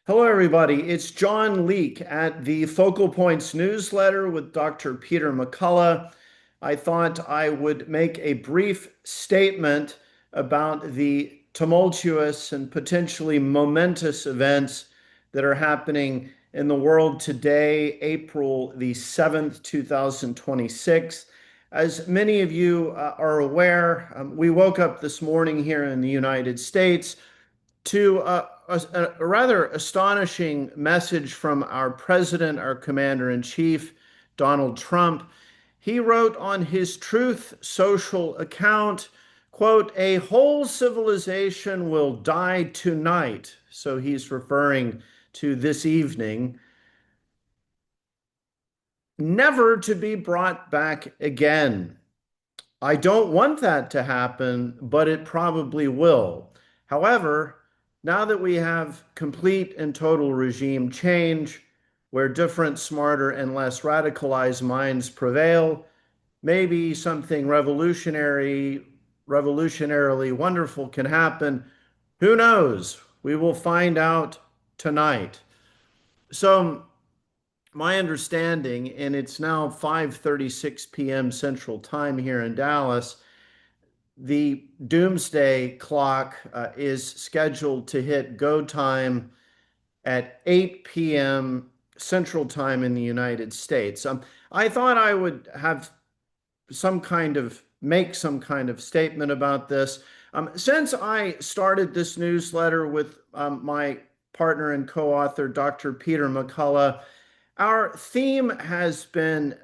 Hello, everybody. It's John Leake at the Focal Points newsletter with Dr. Peter McCullough. I thought I would make a brief statement about the tumultuous and potentially momentous events that are happening in the world today, April the 7th, 2026. As many of you are aware, we woke up this morning here in the United States to a rather astonishing message from our president, our commander in chief, Donald Trump. He wrote on his Truth Social account, quote, "A whole civilization will die tonight." So he's referring to this evening, never to be brought back again. I don't want that to happen, but it probably will. However, now that we have complete and total regime change, where different, smarter, and less radicalized minds prevail, maybe something revolutionarily wonderful can happen. Who knows? We will find out tonight. So, my understanding, and it's now 5:36 p.m. Central Time here in Dallas, the doomsday clock is scheduled to hit go time at 8 p.m. Central Time in the United States. I thought I would have make some kind of statement about this. Since I started this newsletter with my partner and co-author, Dr. Peter McCullough, our theme has been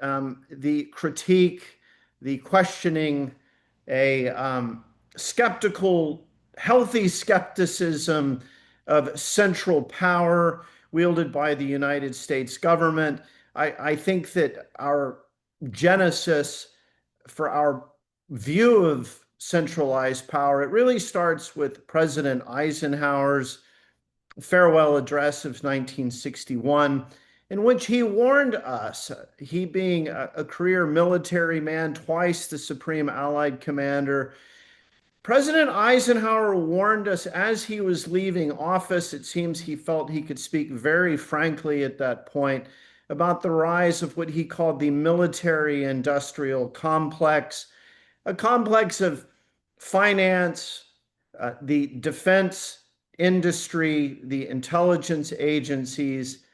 the critique, the questioning, a skeptical, healthy skepticism of central power wielded by the United States government. I think that our genesis for our view of centralized power, it really starts with President Eisenhower's farewell address of 1961, in which he warned us, he being a career military man, twice the Supreme Allied Commander. President Eisenhower warned us as he was leaving office. It seems he felt he could speak very frankly at that point about the rise of what he called the military industrial complex, a complex of finance, the defense industry, the intelligence agencies,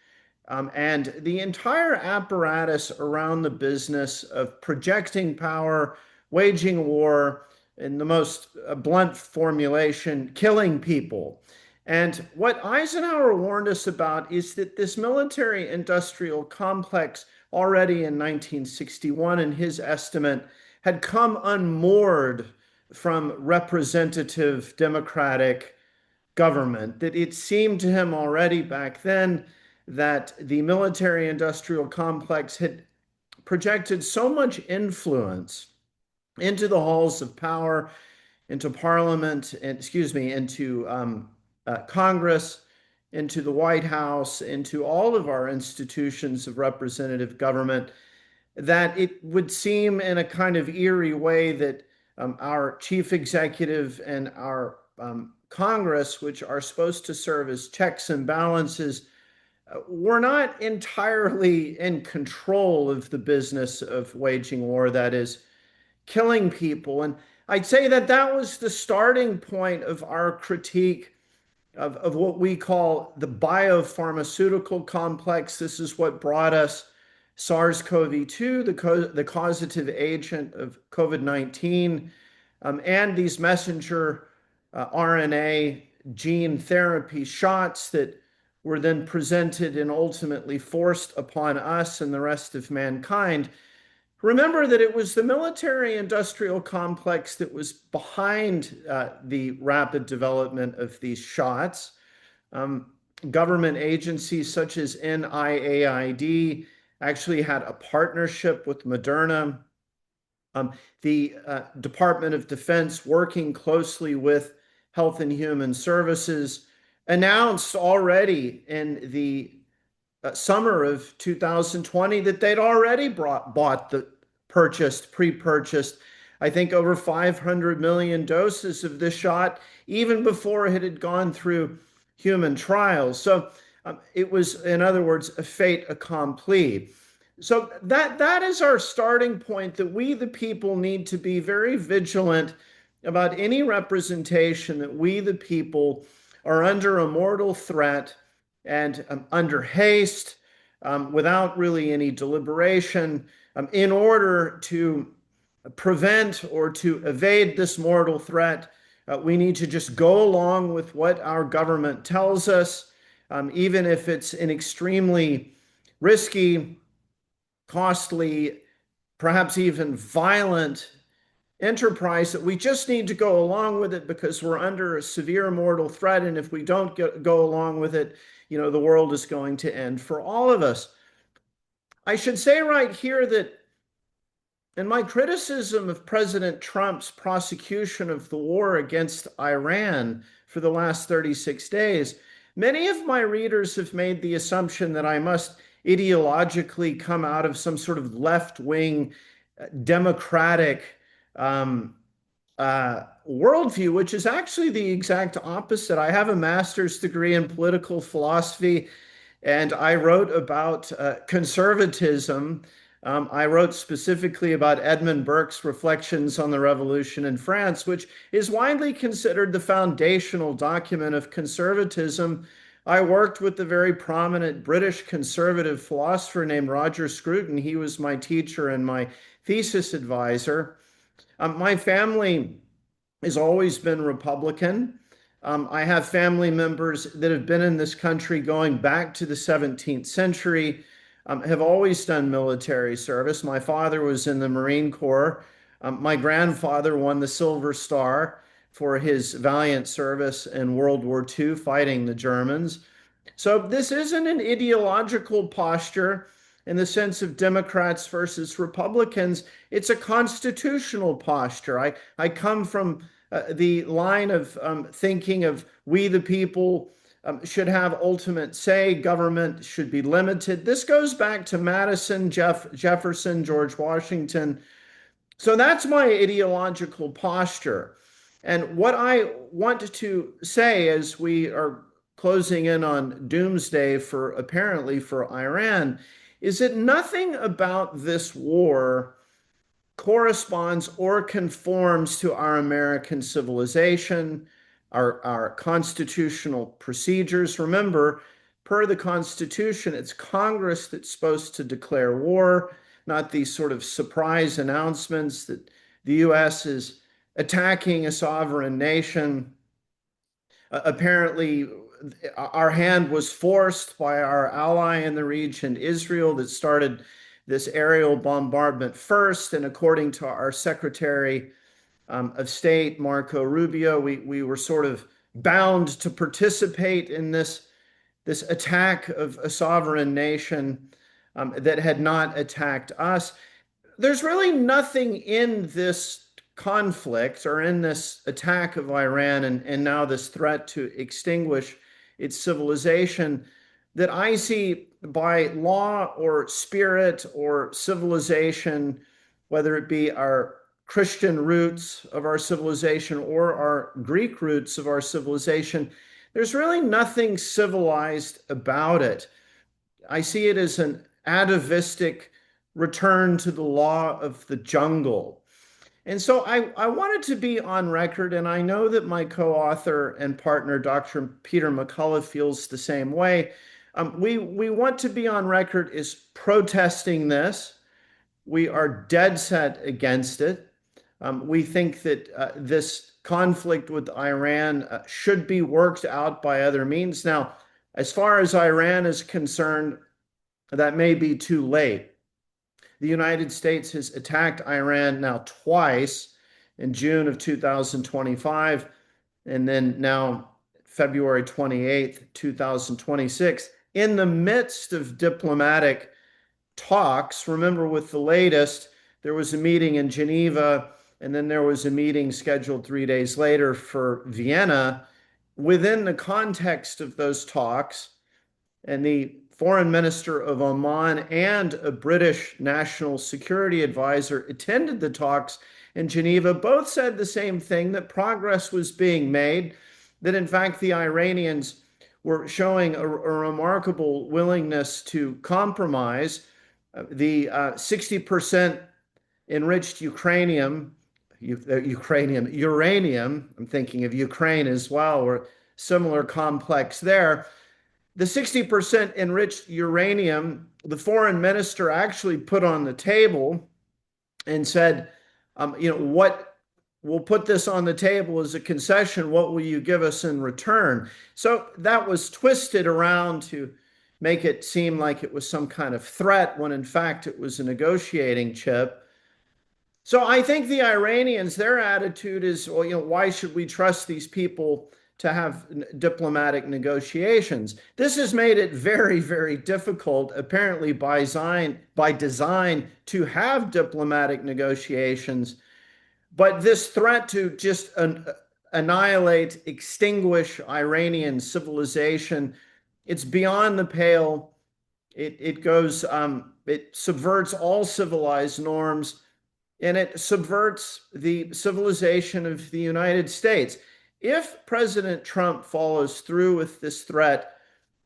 and the entire apparatus around the business of projecting power, waging war, in the most blunt formulation, killing people. And what Eisenhower warned us about is that this military industrial complex, already in 1961, in his estimate, had come unmoored from representative democratic government, that it seemed to him already back then that the military industrial complex had projected so much influence into the halls of power, into parliament, into Congress, into the White House, into all of our institutions of representative government, that it would seem in a kind of eerie way that our chief executive and our Congress, which are supposed to serve as checks and balances, were not entirely in control of the business of waging war, that is, killing people. And I'd say that that was the starting point of our critique of what we call the biopharmaceutical complex. This is what brought us SARS-CoV-2, the causative agent of COVID-19, and these messenger RNA gene therapy shots that were then presented and ultimately forced upon us and the rest of mankind. Remember that it was the military industrial complex that was behind the rapid development of these shots. Um, Government agencies such as NIAID actually had a partnership with Moderna. The Department of Defense, working closely with Health and Human Services, announced already in the summer of 2020 that they'd already pre-purchased, I think, over 500 million doses of this shot, even before it had gone through human trials. So It was, in other words, a fait accompli. So that is our starting point, that we, the people, need to be very vigilant about any representation that we, the people, are under a mortal threat and under haste, without really any deliberation, in order to prevent or to evade this mortal threat. We need to just go along with what our government tells us, even if it's an extremely risky, costly, perhaps even violent enterprise, that we just need to go along with it because we're under a severe mortal threat. And if we don't go along with it, the world is going to end for all of us. I should say right here that in my criticism of President Trump's prosecution of the war against Iran for the last 36 days, many of my readers have made the assumption that I must ideologically come out of some sort of left-wing democratic worldview, which is actually the exact opposite. I have a master's degree in political philosophy, and I wrote about conservatism. I wrote specifically about Edmund Burke's Reflections on the Revolution in France, which is widely considered the foundational document of conservatism. I worked with the very prominent British conservative philosopher named Roger Scruton. He was my teacher and my thesis advisor. My family has always been Republican. I have family members that have been in this country going back to the 17th century, have always done military service. My father was in the Marine Corps. My grandfather won the Silver Star for his valiant service in World War II fighting the Germans. So this isn't an ideological posture in the sense of Democrats versus Republicans. It's a constitutional posture. I come from the line of thinking of we the people should have ultimate say, government should be limited. This goes back to Madison, Jefferson, George Washington. So that's my ideological posture. And what I want to say as we are closing in on doomsday for apparently for Iran is that nothing about this war corresponds or conforms to our American civilization, our constitutional procedures. Remember, per the Constitution, it's Congress that's supposed to declare war, not these sort of surprise announcements that the U.S. is attacking a sovereign nation. Apparently, our hand was forced by our ally in the region, Israel, that started this aerial bombardment first. And according to our Secretary of State, Marco Rubio, we were sort of bound to participate in this attack of a sovereign nation that had not attacked us. There's really nothing in this conflict or in this attack of Iran and now this threat to extinguish its civilization that I see by law or spirit or civilization, whether it be our Christian roots of our civilization or our Greek roots of our civilization. There's really nothing civilized about it. I see it as an atavistic return to the law of the jungle. And so I wanted to be on record, and I know that my co-author and partner, Dr. Peter McCullough, feels the same way. We want to be on record as protesting this. We are dead set against it. We think that this conflict with Iran should be worked out by other means. Now, as far as Iran is concerned, that may be too late. The United States has attacked Iran now twice in June of 2025, and then now February 28th, 2026, in the midst of diplomatic talks. Remember, with the latest, there was a meeting in Geneva, and then there was a meeting scheduled 3 days later for Vienna. Within the context of those talks, and the foreign minister of Oman and a British national security advisor attended the talks in Geneva. Both said the same thing, that progress was being made, that in fact the Iranians were showing a remarkable willingness to compromise. The 60% enriched uranium, I'm thinking of Ukraine as well, or similar complex there. The 60% enriched uranium, the foreign minister actually put on the table and said, what we'll put this on the table as a concession. What will you give us in return? So that was twisted around to make it seem like it was some kind of threat when in fact it was a negotiating chip. So I think the Iranians, their attitude is, well, why should we trust these people to have diplomatic negotiations? This has made it very, very difficult, apparently by design, to have diplomatic negotiations. But this threat to just annihilate, extinguish Iranian civilization, it's beyond the pale. It subverts all civilized norms, and it subverts the civilization of the United States. If President Trump follows through with this threat,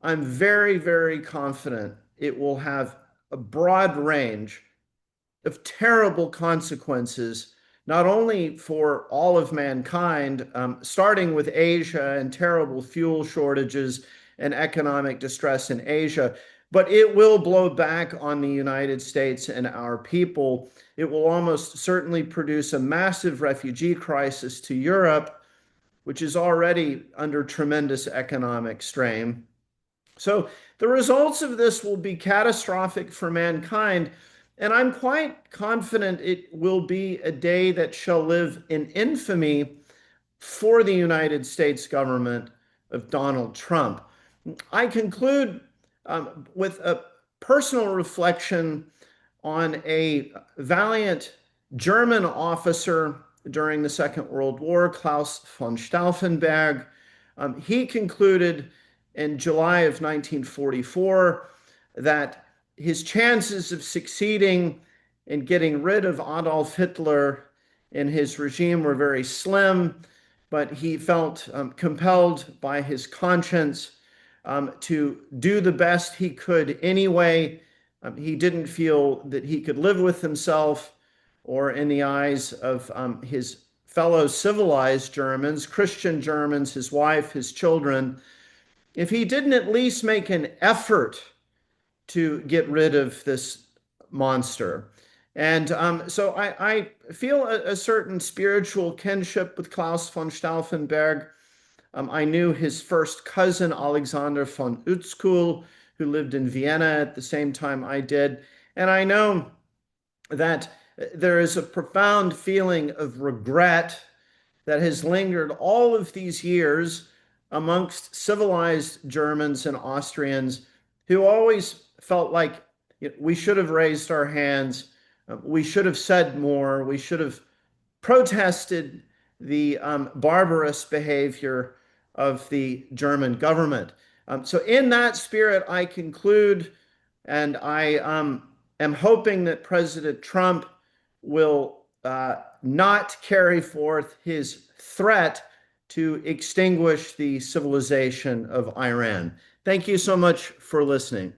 I'm very, very confident it will have a broad range of terrible consequences, not only for all of mankind, starting with Asia and terrible fuel shortages and economic distress in Asia, but it will blow back on the United States and our people. It will almost certainly produce a massive refugee crisis to Europe, which is already under tremendous economic strain. So the results of this will be catastrophic for mankind. And I'm quite confident it will be a day that shall live in infamy for the United States government of Donald Trump. I conclude with a personal reflection on a valiant German officer during the Second World War, Klaus von Stauffenberg. He concluded in July of 1944 that his chances of succeeding in getting rid of Adolf Hitler and his regime were very slim, but he felt compelled by his conscience to do the best he could anyway. He didn't feel that he could live with himself or in the eyes of his fellow civilized Germans, Christian Germans, his wife, his children, if he didn't at least make an effort to get rid of this monster. And so I feel a certain spiritual kinship with Klaus von Stauffenberg. I knew his first cousin, Alexander von Utzkull, who lived in Vienna at the same time I did. And I know that there is a profound feeling of regret that has lingered all of these years amongst civilized Germans and Austrians who always felt like we should have raised our hands, we should have said more, we should have protested the barbarous behavior of the German government. So, in that spirit, I conclude, and I am hoping that President Trump will not carry forth his threat to extinguish the civilization of Iran. Thank you so much for listening.